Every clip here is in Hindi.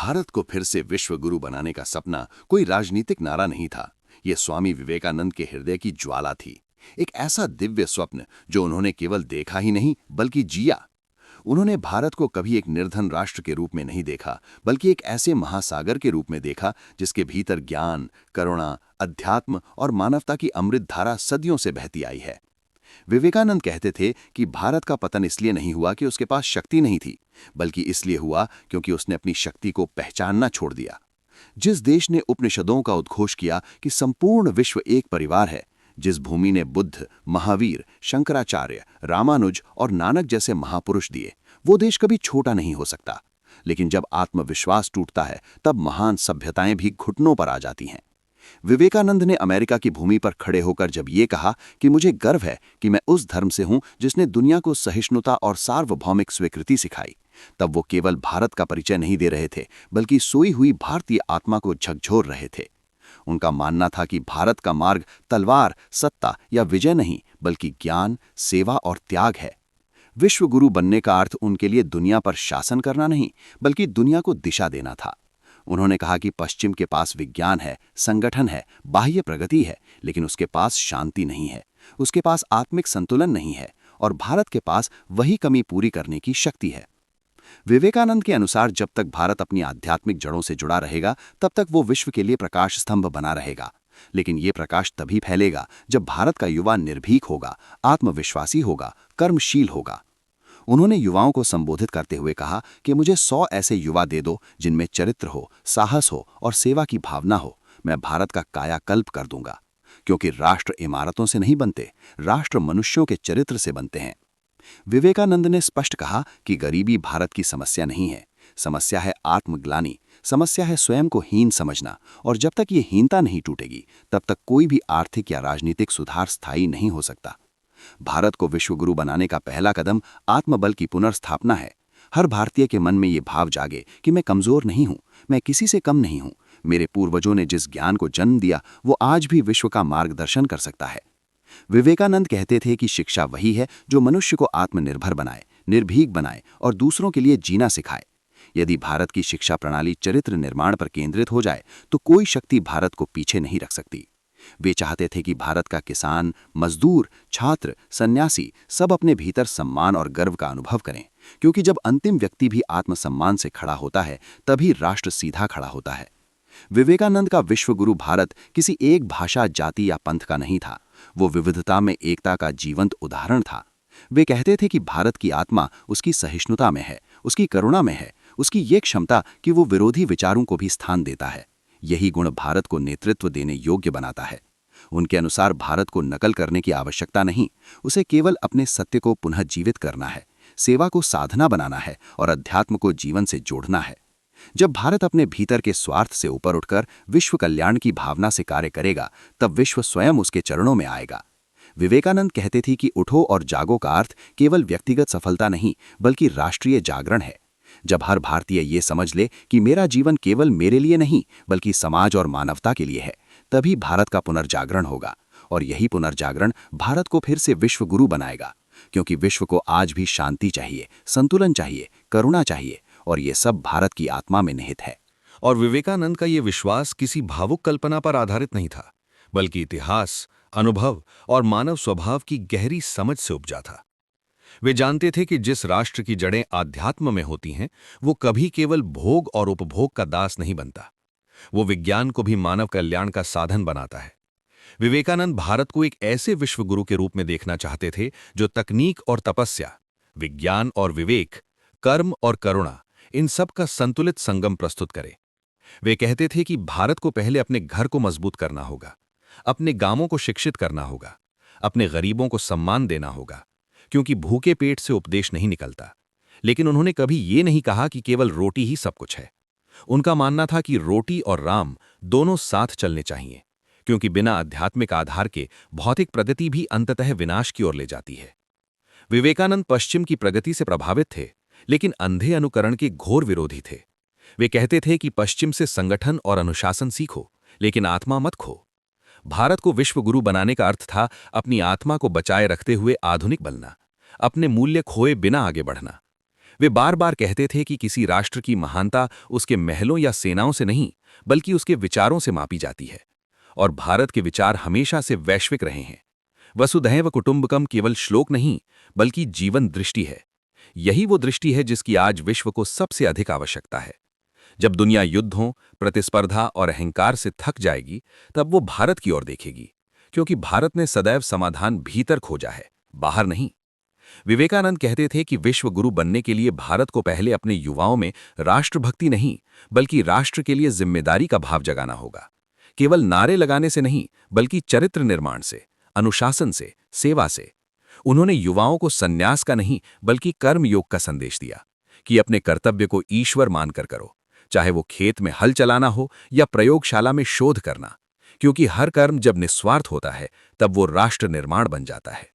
भारत को फिर से विश्व गुरु बनाने का सपना कोई राजनीतिक नारा नहीं था। यह स्वामी विवेकानंद के हृदय की ज्वाला थी। एक ऐसा दिव्य स्वप्न जो उन्होंने केवल देखा ही नहीं बल्कि जिया। उन्होंने भारत को कभी एक निर्धन राष्ट्र के रूप में नहीं देखा, बल्कि एक ऐसे महासागर के रूप में देखा जिसके भीतर ज्ञान, करुणा, अध्यात्म और मानवता की अमृत धारा सदियों से बहती आई है। विवेकानंद कहते थे कि भारत का पतन इसलिए नहीं हुआ कि उसके पास शक्ति नहीं थी, बल्कि इसलिए हुआ क्योंकि उसने अपनी शक्ति को पहचानना छोड़ दिया। जिस देश ने उपनिषदों का उद्घोष किया कि संपूर्ण विश्व एक परिवार है, जिस भूमि ने बुद्ध, महावीर, शंकराचार्य, रामानुज और नानक जैसे महापुरुष दिए, वो देश कभी छोटा नहीं हो सकता। लेकिन जब आत्मविश्वास टूटता है, तब महान सभ्यताएं भी घुटनों पर आ जाती हैं। विवेकानंद ने अमेरिका की भूमि पर खड़े होकर जब ये कहा कि मुझे गर्व है कि मैं उस धर्म से हूं जिसने दुनिया को सहिष्णुता और सार्वभौमिक स्वीकृति सिखाई, तब वो केवल भारत का परिचय नहीं दे रहे थे, बल्कि सोई हुई भारतीय आत्मा को झकझोर रहे थे। उनका मानना था कि भारत का मार्ग तलवार, सत्ता या विजय नहीं, बल्कि ज्ञान, सेवा और त्याग है। विश्व गुरु बनने का अर्थ उनके लिए दुनिया पर शासन करना नहीं, बल्कि दुनिया को दिशा देना था। उन्होंने कहा कि पश्चिम के पास विज्ञान है, संगठन है, बाह्य प्रगति है, लेकिन उसके पास शांति नहीं है, उसके पास आत्मिक संतुलन नहीं है, और भारत के पास वही कमी पूरी करने की शक्ति है। विवेकानंद के अनुसार जब तक भारत अपनी आध्यात्मिक जड़ों से जुड़ा रहेगा, तब तक वो विश्व के लिए प्रकाश स्तंभ बना रहेगा। लेकिन ये प्रकाश तभी फैलेगा जब भारत का युवा निर्भीक होगा, आत्मविश्वासी होगा, कर्मशील होगा। उन्होंने युवाओं को संबोधित करते हुए कहा कि मुझे 100 ऐसे युवा दे दो जिनमें चरित्र हो, साहस हो और सेवा की भावना हो। मैं भारत का कायाकल्प कर दूंगा, क्योंकि राष्ट्र इमारतों से नहीं बनते, राष्ट्र मनुष्यों के चरित्र से बनते हैं। विवेकानंद ने स्पष्ट कहा कि गरीबी भारत की समस्या नहीं है, समस्या है आत्मग्लानि, समस्या है स्वयं को हीन समझना, और जब तक ये हीनता नहीं टूटेगी, तब तक कोई भी आर्थिक या राजनीतिक सुधार स्थायी नहीं हो सकता। भारत को विश्वगुरु बनाने का पहला कदम आत्मबल की पुनर्स्थापना है। हर भारतीय के मन में ये भाव जागे कि मैं कमजोर नहीं हूं, मैं किसी से कम नहीं हूं। मेरे पूर्वजों ने जिस ज्ञान को जन्म दिया, वो आज भी विश्व का मार्गदर्शन कर सकता है। विवेकानंद कहते थे कि शिक्षा वही है जो मनुष्य को आत्मनिर्भर बनाए, निर्भीक बनाए और दूसरों के लिए जीना सिखाए। यदि भारत की शिक्षा प्रणाली चरित्र निर्माण पर केंद्रित हो जाए, तो कोई शक्ति भारत को पीछे नहीं रख सकती। वे चाहते थे कि भारत का किसान, मजदूर, छात्र, सन्यासी सब अपने भीतर सम्मान और गर्व का अनुभव करें, क्योंकि जब अंतिम व्यक्ति भी आत्मसम्मान से खड़ा होता है, तभी राष्ट्र सीधा खड़ा होता है। विवेकानंद का विश्वगुरु भारत किसी एक भाषा, जाति या पंथ का नहीं था, वो विविधता में एकता का जीवंत उदाहरण था। वे कहते थे कि भारत की आत्मा उसकी सहिष्णुता में है, उसकी करुणा में है, उसकी ये क्षमता कि वो विरोधी विचारों को भी स्थान देता है। यही गुण भारत को नेतृत्व देने योग्य बनाता है। उनके अनुसार भारत को नकल करने की आवश्यकता नहीं, उसे केवल अपने सत्य को पुनः जीवित करना है, सेवा को साधना बनाना है और अध्यात्म को जीवन से जोड़ना है। जब भारत अपने भीतर के स्वार्थ से ऊपर उठकर विश्व कल्याण की भावना से कार्य करेगा, तब विश्व स्वयं उसके चरणों में आएगा। विवेकानंद कहते थे कि उठो और जागो का अर्थ केवल व्यक्तिगत सफलता नहीं, बल्कि राष्ट्रीय जागरण है। जब हर भारतीय ये समझ ले कि मेरा जीवन केवल मेरे लिए नहीं, बल्कि समाज और मानवता के लिए है, तभी भारत का पुनर्जागरण होगा। और यही पुनर्जागरण भारत को फिर से विश्व गुरु बनाएगा, क्योंकि विश्व को आज भी शांति चाहिए, संतुलन चाहिए, करुणा चाहिए, और ये सब भारत की आत्मा में निहित है। और विवेकानंद का ये विश्वास किसी भावुक कल्पना पर आधारित नहीं था, बल्कि इतिहास, अनुभव और मानव स्वभाव की गहरी समझ से उपजा था। वे जानते थे कि जिस राष्ट्र की जड़ें आध्यात्म में होती हैं, वो कभी केवल भोग और उपभोग का दास नहीं बनता, वो विज्ञान को भी मानव कल्याण का साधन बनाता है। विवेकानंद भारत को एक ऐसे विश्वगुरु के रूप में देखना चाहते थे जो तकनीक और तपस्या, विज्ञान और विवेक, कर्म और करुणा, इन सब का संतुलित संगम प्रस्तुत करे। वे कहते थे कि भारत को पहले अपने घर को मजबूत करना होगा, अपने गांवों को शिक्षित करना होगा, अपने गरीबों को सम्मान देना होगा, क्योंकि भूखे पेट से उपदेश नहीं निकलता। लेकिन उन्होंने कभी ये नहीं कहा कि केवल रोटी ही सब कुछ है। उनका मानना था कि रोटी और राम दोनों साथ चलने चाहिए, क्योंकि बिना आध्यात्मिक आधार के भौतिक प्रगति भी अंततः विनाश की ओर ले जाती है। विवेकानंद पश्चिम की प्रगति से प्रभावित थे, लेकिन अंधे अनुकरण के घोर विरोधी थे। वे कहते थे कि पश्चिम से संगठन और अनुशासन सीखो, लेकिन आत्मा मत खो। भारत को विश्वगुरु बनाने का अर्थ था अपनी आत्मा को बचाए रखते हुए आधुनिक बनना, अपने मूल्य खोए बिना आगे बढ़ना। वे बार बार कहते थे कि किसी राष्ट्र की महानता उसके महलों या सेनाओं से नहीं, बल्कि उसके विचारों से मापी जाती है। और भारत के विचार हमेशा से वैश्विक रहे हैं। वसुधैव कुटुंबकम केवल श्लोक नहीं, बल्कि जीवन दृष्टि है। यही वो दृष्टि है जिसकी आज विश्व को सबसे अधिक आवश्यकता है। जब दुनिया युद्धों, प्रतिस्पर्धा और अहंकार से थक जाएगी, तब वो भारत की ओर देखेगी, क्योंकि भारत ने सदैव समाधान भीतर खोजा है, बाहर नहीं। विवेकानंद कहते थे कि विश्व गुरु बनने के लिए भारत को पहले अपने युवाओं में राष्ट्रभक्ति नहीं, बल्कि राष्ट्र के लिए जिम्मेदारी का भाव जगाना होगा। केवल नारे लगाने से नहीं, बल्कि चरित्र निर्माण से, अनुशासन से, सेवा से। उन्होंने युवाओं को संन्यास का नहीं, बल्कि कर्म योग का संदेश दिया कि अपने कर्तव्य को ईश्वर मानकर करो, चाहे वो खेत में हल चलाना हो या प्रयोगशाला में शोध करना, क्योंकि हर कर्म जब निस्वार्थ होता है, तब वो राष्ट्र निर्माण बन जाता है।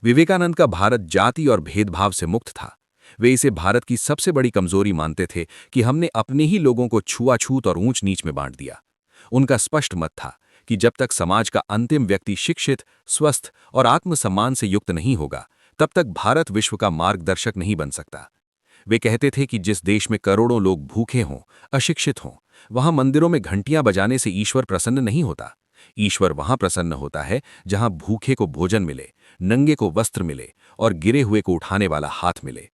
विवेकानंद का भारत जाति और भेदभाव से मुक्त था। वे इसे भारत की सबसे बड़ी कमजोरी मानते थे कि हमने अपने ही लोगों को छुआछूत और ऊंच नीच में बांट दिया। उनका स्पष्ट मत था कि जब तक समाज का अंतिम व्यक्ति शिक्षित, स्वस्थ और आत्मसम्मान से युक्त नहीं होगा, तब तक भारत विश्व का मार्गदर्शक नहीं बन सकता। वे कहते थे कि जिस देश में करोड़ों लोग भूखे हों, अशिक्षित हों, वहां मंदिरों में घंटियां बजाने से ईश्वर प्रसन्न नहीं होता। ईश्वर वहां प्रसन्न होता है जहां भूखे को भोजन मिले, नंगे को वस्त्र मिले और गिरे हुए को उठाने वाला हाथ मिले।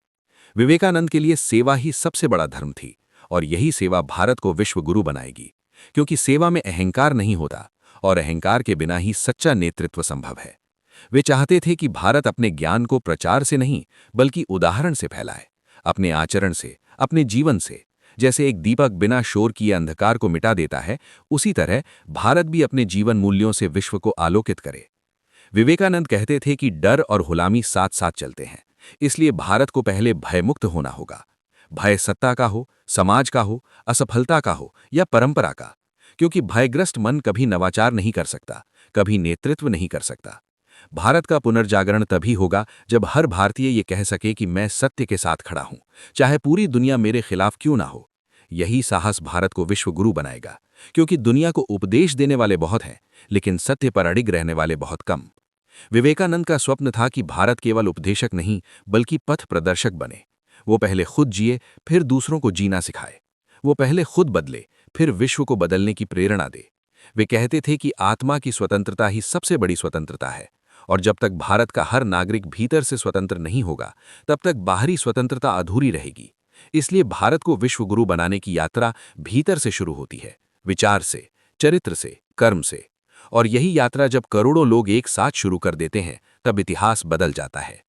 विवेकानंद के लिए सेवा ही सबसे बड़ा धर्म थी, और यही सेवा भारत को विश्व गुरु बनाएगी, क्योंकि सेवा में अहंकार नहीं होता, और अहंकार के बिना ही सच्चा नेतृत्व संभव है। वे चाहते थे कि भारत अपने ज्ञान को प्रचार से नहीं, बल्कि उदाहरण से फैलाए, अपने आचरण से, अपने जीवन से। जैसे एक दीपक बिना शोर किए अंधकार को मिटा देता है, उसी तरह भारत भी अपने जीवन मूल्यों से विश्व को आलोकित करे। विवेकानंद कहते थे कि डर और गुलामी साथ साथ चलते हैं, इसलिए भारत को पहले भयमुक्त होना होगा। भय सत्ता का हो, समाज का हो, असफलता का हो या परंपरा का, क्योंकि भयग्रस्त मन कभी नवाचार नहीं कर सकता, कभी नेतृत्व नहीं कर सकता। भारत का पुनर्जागरण तभी होगा जब हर भारतीय ये कह सके कि मैं सत्य के साथ खड़ा हूं, चाहे पूरी दुनिया मेरे खिलाफ क्यों ना हो। यही साहस भारत को विश्व गुरु बनाएगा, क्योंकि दुनिया को उपदेश देने वाले बहुत हैं, लेकिन सत्य पर अड़िग रहने वाले बहुत कम। विवेकानंद का स्वप्न था कि भारत केवल उपदेशक नहीं, बल्कि पथ प्रदर्शक बने। वो पहले खुद जिए, फिर दूसरों को जीना सिखाए। वो पहले खुद बदले, फिर विश्व को बदलने की प्रेरणा दे। वे कहते थे कि आत्मा की स्वतंत्रता ही सबसे बड़ी स्वतंत्रता है, और जब तक भारत का हर नागरिक भीतर से स्वतंत्र नहीं होगा, तब तक बाहरी स्वतंत्रता अधूरी रहेगी। इसलिए भारत को विश्व गुरु बनाने की यात्रा भीतर से शुरू होती है, विचार से, चरित्र से, कर्म से। और यही यात्रा जब करोड़ों लोग एक साथ शुरू कर देते हैं, तब इतिहास बदल जाता है।